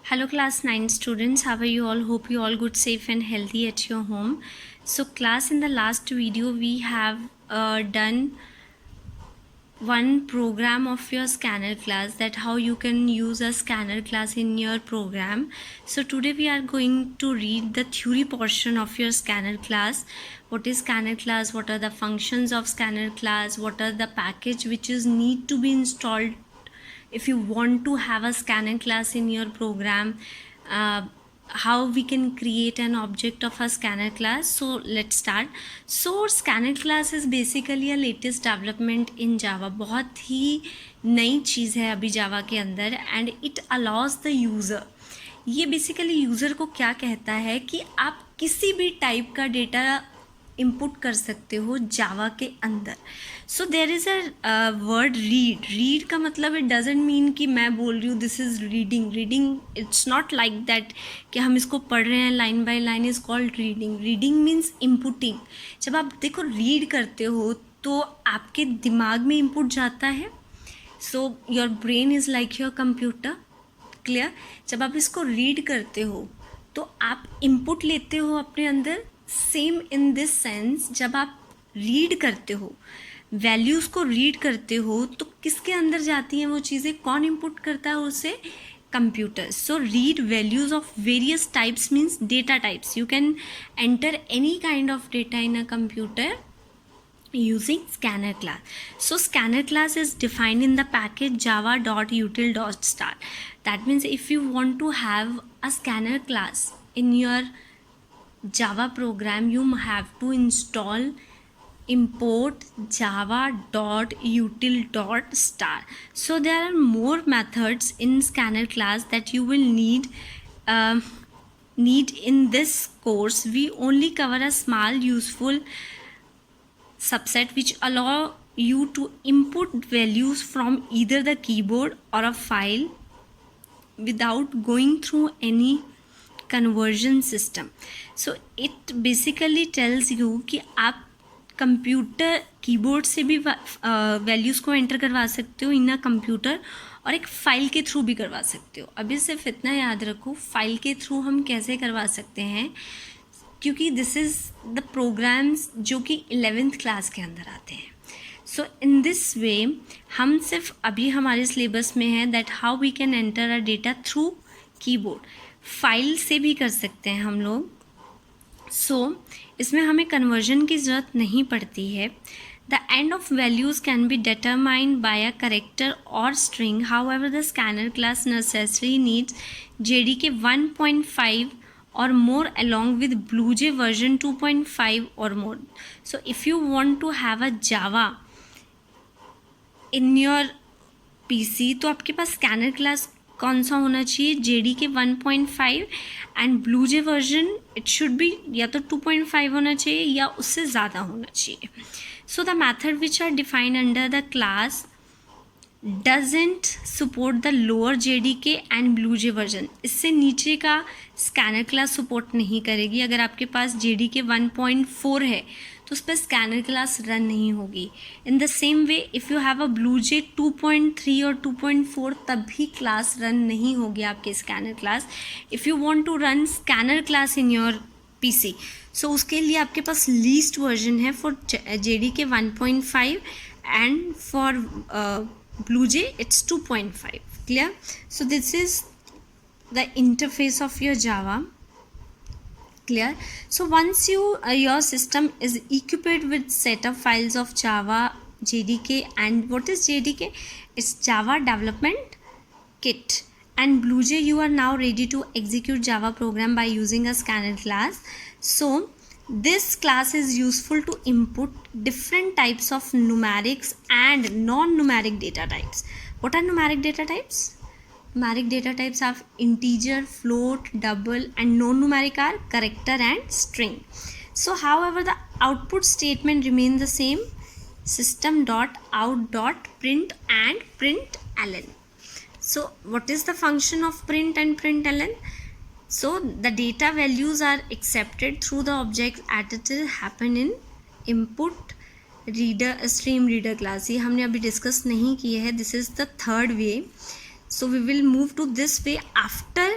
Hello class 9 students, how are you all? Hope you all good, safe and healthy at your home. So class, in the last video we have done one program of your scanner class, that how you can use a scanner class in your program. So today we are going to read the theory portion of your scanner class. What is scanner class? What are the functions of scanner class? What are the package which is need to be installed if you want to have a scanner class in your program, how we can create an object of a scanner class. So let's start. So scanner class is basically a latest development in Java. बहुत ही नई चीज़ है अभी जावा के अंदर, and it allows the user. ये basically user को क्या कहता है कि आप किसी भी टाइप का डेटा इनपुट कर सकते हो जावा के अंदर. So there is a word read का मतलब इट डजेंट मीन कि मैं बोल रही हूँ this is reading. It's not like that कि हम इसको पढ़ रहे हैं line by line is called reading means inputting. जब आप देखो रीड करते हो तो आपके दिमाग में इनपुट जाता है. So your brain is like your computer. Clear? जब आप इसको रीड करते हो तो आप इनपुट लेते हो अपने अंदर. सेम इन दिस सेंस, जब आप रीड करते हो, वैल्यूज़ को रीड करते हो, तो किसके अंदर जाती हैं वो चीज़ें? कौन इनपुट करता है उसे? Computer. So read values of various types means data types. You can enter any kind of data in a computer using scanner class. So scanner class is defined in the package java.util.star. That means if you want to have a scanner class in your Java program, you have to install import java.util.star. So there are more methods in scanner class that you will need in this course. We only cover a small useful subset which allow you to input values from either the keyboard or a file without going through any conversion system. So it basically tells you कि आप computer keyboard से भी values को enter करवा सकते हो इन a computer, और एक फ़ाइल के थ्रू भी करवा सकते हो. अभी सिर्फ इतना याद रखो, फाइल के थ्रू हम कैसे करवा सकते हैं, क्योंकि दिस इज़ द प्रोग्राम्स जो कि 11th क्लास के अंदर आते हैं. सो इन दिस वे हम सिर्फ अभी हमारे सिलेबस में है that how we can enter a data through keyboard. File से भी कर सकते हैं हम लोग. सो इसमें हमें कन्वर्जन की ज़रूरत नहीं पड़ती है. The end of values can be determined by a character or string. However the scanner class necessary needs JDK 1.5 or more along with BlueJ version 2.5 or more. So if you want to have a Java in your PC, तो आपके पास scanner class कौन सा होना चाहिए? JDK 1.5 and BlueJ version it should be या तो 2.5 होना चाहिए या उससे ज़्यादा होना चाहिए. So the method which are defined under the class doesn't support the lower JDK and BlueJ version. इससे नीचे का स्कैनर क्लास सपोर्ट नहीं करेगी. अगर आपके पास JDK 1.4 है तो उस पर स्कैनर क्लास रन नहीं होगी. In the same way if you have a BlueJ 2.3 और 2.4 तब भी क्लास रन नहीं होगी आपके scanner class. If you want to run scanner class in your PC, so उसके लिए आपके पास लीस्ट वर्जन है for JDK 1.5 and for BlueJ it's 2.5. Clear? So this is the interface of your Java. Clear? So once your system is equipped with set of files of Java JDK, and what is JDK? It's Java Development Kit. And BlueJ, you are now ready to execute Java program by using a scanner class. So this class is useful to input different types of numerics and non-numeric data types. What are numeric data types? Numeric data types are integer, float, double, and non-numeric are character and string. So however the output statement remain the same: system.out.print and println. So what is the function of print and println? So the data values are accepted through the objects as it happen in input reader stream reader class. ये हमने अभी discuss नहीं किया है. This is the third way. So we will move to this way after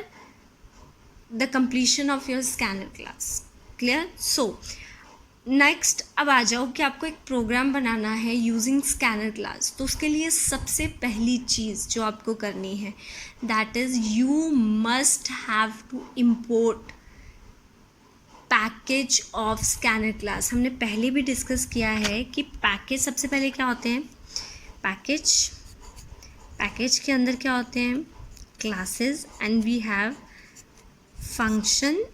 the completion of your scanner class. Clear? So next अब आ जाओ कि आपको एक प्रोग्राम बनाना है यूजिंग स्कैनर क्लास. तो उसके लिए सबसे पहली चीज़ जो आपको करनी है that is you must have to import package of scanner class. हमने पहले भी डिस्कस किया है कि पैकेज सबसे पहले क्या होते हैं. पैकेज के अंदर क्या होते हैं, classes, and we have function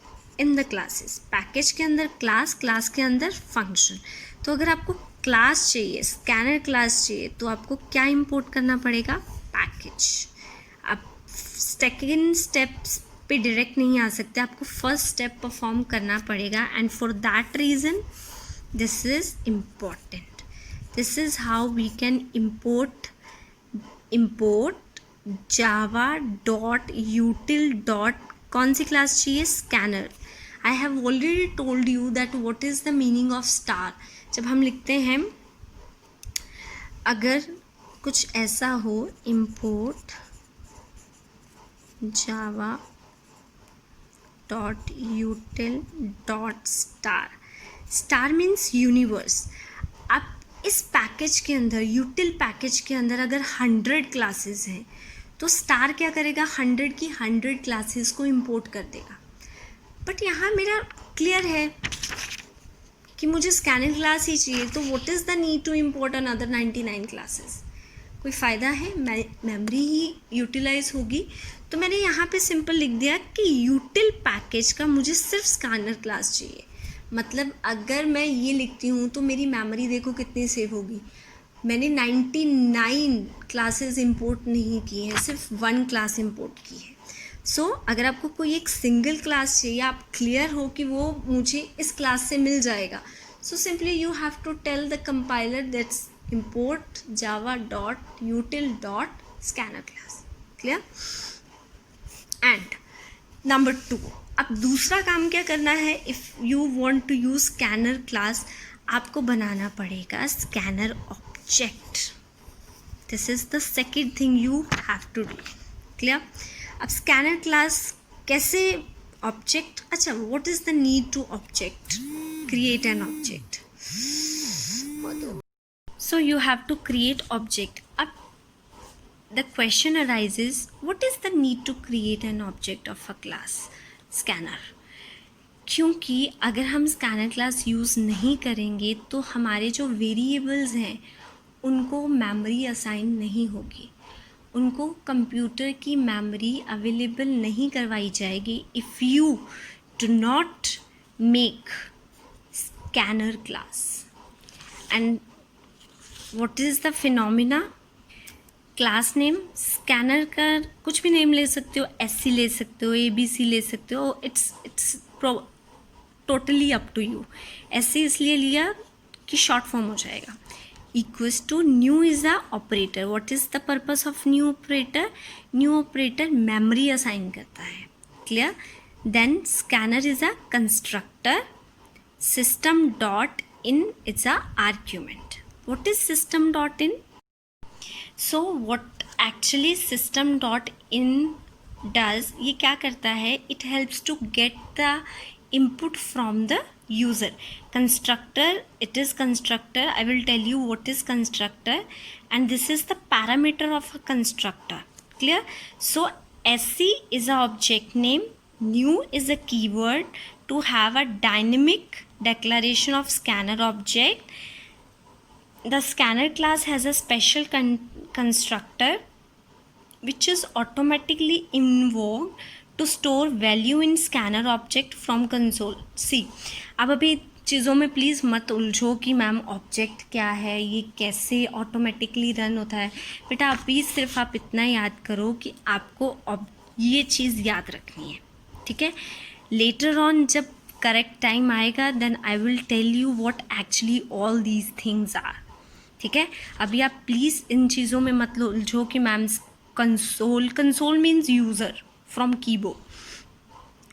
in the classes. Package के अंदर क्लास के अंदर फंक्शन. तो अगर आपको क्लास चाहिए, स्कैनर क्लास चाहिए, तो आपको क्या इंपोर्ट करना पड़ेगा, पैकेज. आप सेकेंड स्टेप्स पे डायरेक्ट नहीं आ सकते, आपको फर्स्ट स्टेप परफॉर्म करना पड़ेगा. And for that reason this is important. This is how we can import java.util. कौन सी क्लास चाहिए, scanner. I have already told you that what is the meaning of star. जब हम लिखते हैं, अगर कुछ ऐसा हो, import java.util.star. Star means universe. अब इस पैकेज के अंदर, यूटिल पैकेज के अंदर अगर 100 क्लासेस हैं तो स्टार क्या करेगा, 100 की 100 क्लासेस को इंपोर्ट कर देगा. बट यहाँ मेरा क्लियर है कि मुझे स्कैनर क्लास ही चाहिए, तो what is the need to import another 99 classes. कोई फ़ायदा है, मेमोरी ही यूटिलाइज होगी. तो मैंने यहाँ पे सिंपल लिख दिया कि यूटिल पैकेज का मुझे सिर्फ स्कैनर क्लास चाहिए. मतलब अगर मैं ये लिखती हूँ तो मेरी मेमोरी देखो कितनी सेव होगी. मैंने 99 क्लासेस इंपोर्ट नहीं की हैं, सिर्फ 1 क्लास इंपोर्ट की है. सो अगर आपको कोई एक सिंगल क्लास चाहिए, आप क्लियर हो कि वो मुझे इस क्लास से मिल जाएगा, so simply you have to tell the compiler that's import java.util.scanner class. Clear? And number 2, अब दूसरा काम क्या करना है. If you want to use scanner class, आपको बनाना पड़ेगा scanner object. This is the second thing you have to do. Clear? अब स्कैनर क्लास कैसे ऑब्जेक्ट. अच्छा, what is the need to object, create an object. So you have to create object. Up the question arises, what is the need to create an object of a class scanner? क्योंकि अगर हम scanner class use नहीं करेंगे तो हमारे जो variables हैं उनको मेमोरी असाइन नहीं होगी, उनको कंप्यूटर की मेमोरी अवेलेबल नहीं करवाई जाएगी if you do not make scanner class. And what is the phenomena. Class name, scanner का कुछ भी नेम ले सकते हो, SC ले सकते हो, ABC ले सकते हो, it's totally up to you. SC इसलिए लिया कि शॉर्ट फॉर्म हो जाएगा. Equals to new is a operator. What is the purpose of new operator. New operator memory assign करता है. Clear? Then scanner is a constructor. System dot in it's a argument. What is system.in? So what actually system.in does, ये क्या करता है, it helps to get the input from the user. Constructor, it is constructor. I will tell you what is constructor, and this is the parameter of a constructor. Clear? So SC is a object name, new is a keyword to have a dynamic declaration of scanner object. The scanner class has a special constructor which is automatically invoked to store value in scanner object from console. See, अब अभी चीज़ों में please मत उलझो कि ma'am object क्या है, ये कैसे ऑटोमेटिकली रन होता है. बेटा अभी सिर्फ आप इतना याद करो कि आपको ये चीज़ याद रखनी है. ठीक है? लेटर ऑन जब करेक्ट टाइम आएगा then I will tell you what actually all these things are. ठीक है? अभी आप प्लीज़ इन चीज़ों में मत उलझो कि ma'am console means user from keyboard.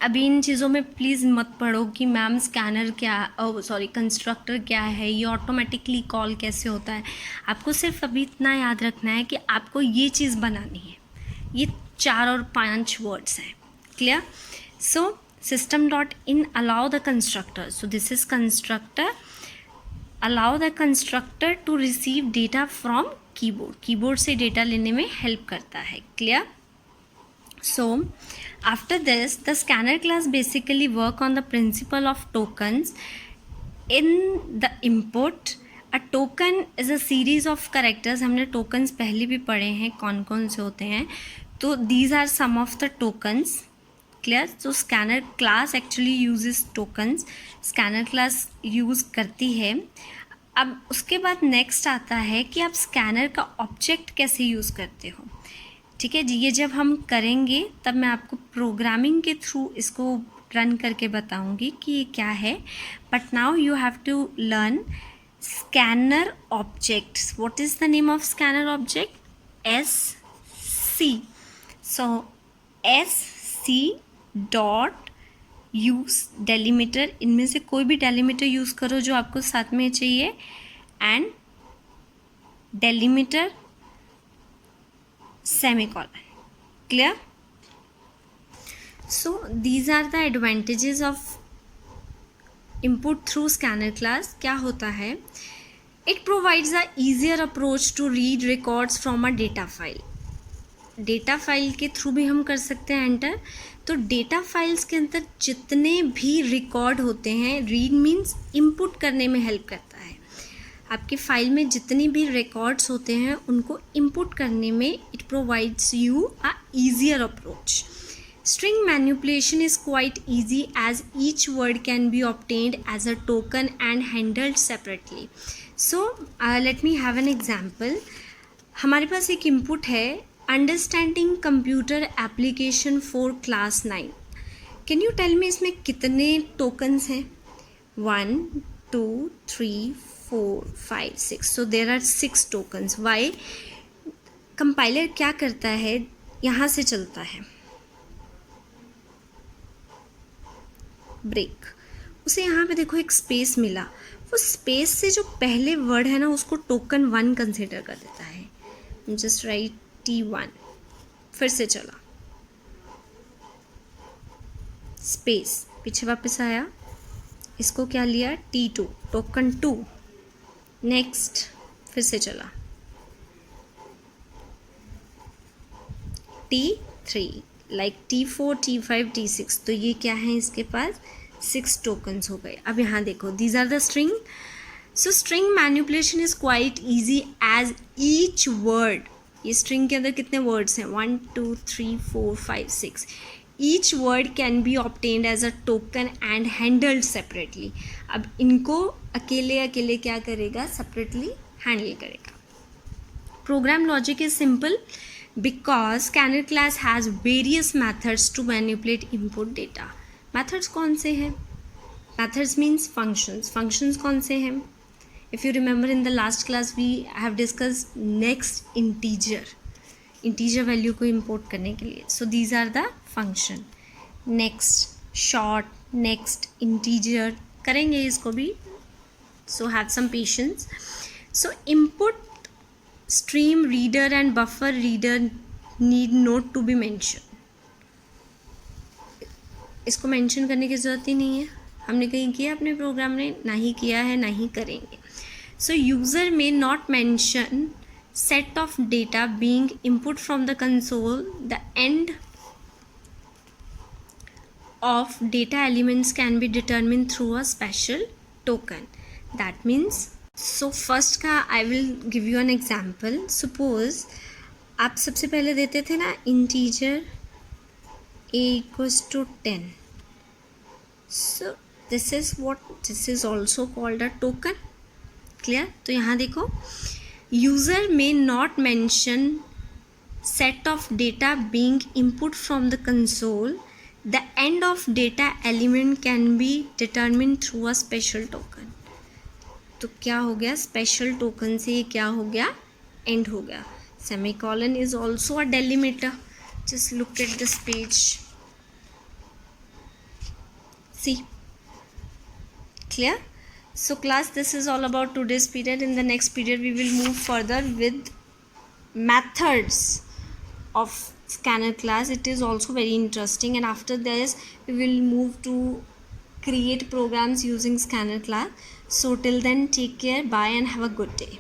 अभी इन चीज़ों में प्लीज़ मत पढ़ो कि मैम स्कैनर क्या, कंस्ट्रक्टर क्या है, ये ऑटोमेटिकली कॉल कैसे होता है. आपको सिर्फ अभी इतना याद रखना है कि आपको ये चीज़ बनानी है. ये 4 और 5 वर्ड्स हैं. Clear? So system.in allow the constructor, so this is constructor, allow the constructor to receive data from keyboard, keyboard से data लेने में help करता है. Clear? So after this, the scanner class basically work on the principle of tokens in the input. A token is a series of characters. हमने tokens पहले भी पढ़े हैं कौन कौन से होते हैं, तो these are some of the tokens. Clear? So scanner class actually uses tokens, scanner class use करती है. अब उसके बाद नेक्स्ट आता है कि आप स्कैनर का ऑब्जेक्ट कैसे यूज़ करते हो. ठीक है जी, ये जब हम करेंगे तब मैं आपको प्रोग्रामिंग के थ्रू इसको रन करके बताऊंगी कि ये क्या है. But now you have to learn scanner objects. What is the name of scanner object? SC. So SC dot use delimiter. इनमें से कोई भी डेलीमीटर यूज़ करो जो आपको साथ में चाहिए. And delimiter semicolon. Clear? So these are the advantages of input through scanner class. क्या होता है? It provides a easier approach to read records from a data file. Data file के थ्रू भी हम कर सकते हैं एंटर. तो डेटा फाइल्स के अंदर जितने भी रिकॉर्ड होते हैं, रीड मीन्स इनपुट करने में हेल्प करता है. आपकी फ़ाइल में जितनी भी रिकॉर्ड्स होते हैं उनको इंपुट करने में it provides you a easier approach. String manipulation is quite easy as each word can be obtained as a token and handled separately. So let me have an example. हमारे पास एक input है, understanding computer application for class 9. Can you tell me इसमें कितने tokens हैं? 1 2 3 4 5 6. So there are 6 tokens. Why? Compiler क्या करता है, यहाँ से चलता है ब्रेक, उसे यहाँ पे देखो एक स्पेस मिला, वो स्पेस से जो पहले वर्ड है ना उसको टोकन 1 कंसिडर कर देता है. Just right T1. फिर से चला स्पेस, पीछे वापस आया, इसको क्या लिया? T2, token 2. नेक्स्ट फिर से चला T3, like T4 T5 T6. तो ये क्या है, इसके पास 6 टोकन्स हो गए. अब यहाँ देखो, these are the string. So string manipulation is quite easy as each word. ये स्ट्रिंग के अंदर कितने वर्ड्स हैं? 1 2 3 4 5 6. Each word can be obtained as a token and handled separately. अब इनको अकेले अकेले क्या करेगा? सेपरेटली हैंडल करेगा. Program logic is simple because scanner class has various methods to manipulate input data. Methods कौन से हैं? Methods means functions. फंक्शंस कौन से हैं? If you remember in the last class we have discuss next integer value को import करने के लिए. So these are the function. Next short, next integer करेंगे इसको भी. So have some patience. So input stream reader and buffer reader need not to be mention. इसको mention करने की ज़रूरत ही नहीं है, हमने कहीं किया अपने प्रोग्राम में? ना ही किया है, ना ही करेंगे. सो यूज़र में not mention set of data being input from the console. The end of data elements can be determined through a special token. That means, so first का I will give you an example. Suppose आप सबसे पहले देते थे ना integer a equals to 10. So this is also called a token. Clear? तो यहाँ देखो, user may not mention set of data being input from the console. The end of data element can be determined through a special token. तो क्या हो गया? Special token से ये क्या हो गया? एंड हो गया. Semicolon is also a delimiter. Just look at this page. See clear? So class, this is all about today's period. In the next period we will move further with methods of scanner class. It is also very interesting, and after this we will move to create programs using scanner class. So till then, take care, bye, and have a good day.